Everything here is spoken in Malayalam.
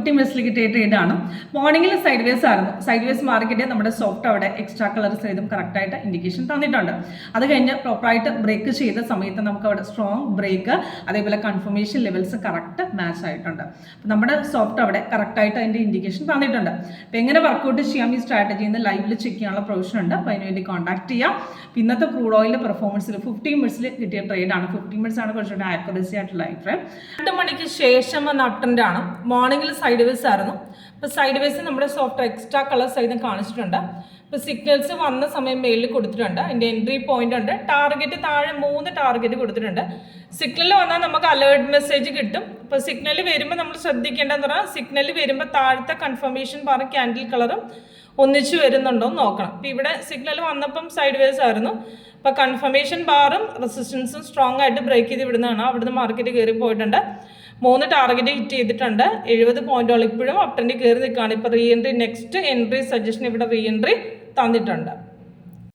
50 മിനിറ്റ്സിൽ കിട്ടിയ ട്രേഡ് ആണ്. മോർണിംഗിൽ സൈഡ് വേസ് ആയിരുന്നു. സൈഡ് വേസ് മാർക്കറ്റ് നമ്മുടെ സോഫ്റ്റ് അവിടെ എക്സ്ട്രാ കളർ സൈഡും കറക്റ്റായിട്ട് ഇൻഡിക്കേഷൻ തന്നിട്ടുണ്ട്. അത് കഴിഞ്ഞ് പ്രോപ്പറായിട്ട് ബ്രേക്ക് ചെയ്ത സമയത്ത് നമുക്ക് അവിടെ സ്ട്രോങ് ബ്രേക്ക്, അതേപോലെ കൺഫർമേഷൻ ലെവൽസ് കറക്റ്റ് മാച്ച് ആയിട്ടുണ്ട്. അപ്പം നമ്മുടെ സോഫ്റ്റ് അവിടെ കറക്റ്റായിട്ട് അതിൻ്റെ ഇൻഡിക്കേഷൻ തന്നിട്ടുണ്ട്. അപ്പം എങ്ങനെ വർക്കൗട്ട് ചെയ്യാം ഈ സ്ട്രാറ്റജിയിൽ നിന്ന് ലൈവിൽ ചെക്ക് ചെയ്യാനുള്ള പ്രൊവിഷൻ ഉണ്ട്. അപ്പോൾ അതിനുവേണ്ടി കോൺടാക്ട് ചെയ്യാം. ഇന്നത്തെ ക്രൂഡ് ഓയിലിൻ്റെ പെർഫോമൻസിൽ 15 മിനിറ്റ്സിൽ കിട്ടിയ ട്രേഡാണ്. 15 മിനിറ്റ്സ് ആണ് കുറച്ചുകൂടി ആക്യുറസി ആയിട്ടുള്ള ലൈഫ് ഫ്രെയിം. 2 മണിക്ക് ശേഷം വന്ന അപ് ട്രെൻഡ് ആണ്. മോർണിംഗിൽ സൈഡ് വേസ് ആയിരുന്നു. അപ്പോൾ സൈഡ് വേസ് നമ്മുടെ സോഫ്റ്റ് എക്സ്ട്രാ കളർ സൈഡും കാണിച്ചിട്ടുണ്ട്. ഇപ്പോൾ സിഗ്നൽസ് വന്ന സമയം മെയിലിൽ കൊടുത്തിട്ടുണ്ട്. അതിൻ്റെ എൻട്രി പോയിന്റ് ഉണ്ട്. ടാർഗറ്റ് താഴെ 3 ടാർഗറ്റ് കൊടുത്തിട്ടുണ്ട്. സിഗ്നൽ വന്നാൽ നമുക്ക് അലേർട്ട് മെസ്സേജ് കിട്ടും. ഇപ്പോൾ സിഗ്നൽ വരുമ്പോൾ നമ്മൾ ശ്രദ്ധിക്കേണ്ടതെന്ന് പറഞ്ഞാൽ സിഗ്നൽ വരുമ്പോൾ താഴത്തെ കൺഫർമേഷൻ ബാർ ക്യാൻഡിൽ കളറും ഒന്നിച്ച് വരുന്നുണ്ടോ എന്ന് നോക്കണം. അപ്പോൾ ഇവിടെ സിഗ്നൽ വന്നപ്പം സൈഡ് വേസ് ആയിരുന്നു. അപ്പോൾ കൺഫർമേഷൻ ബാറും റെസിസ്റ്റൻസും സ്ട്രോങ് ആയിട്ട് ബ്രേക്ക് ചെയ്ത് വിടുന്നതാണ്. അവിടുന്ന് മാർക്കറ്റ് കയറി പോയിട്ടുണ്ട്. 3 ടാർഗറ്റ് ഹിറ്റ് ചെയ്തിട്ടുണ്ട്. 70 പോയിന്റുകൾ ഇപ്പോഴും അപ് ട്രെൻഡ് കയറി നിൽക്കുകയാണ്. ഇപ്പോൾ re entry next entry suggestion ഇവിടെ റീ എൻട്രി തന്നിട്ടുണ്ട്.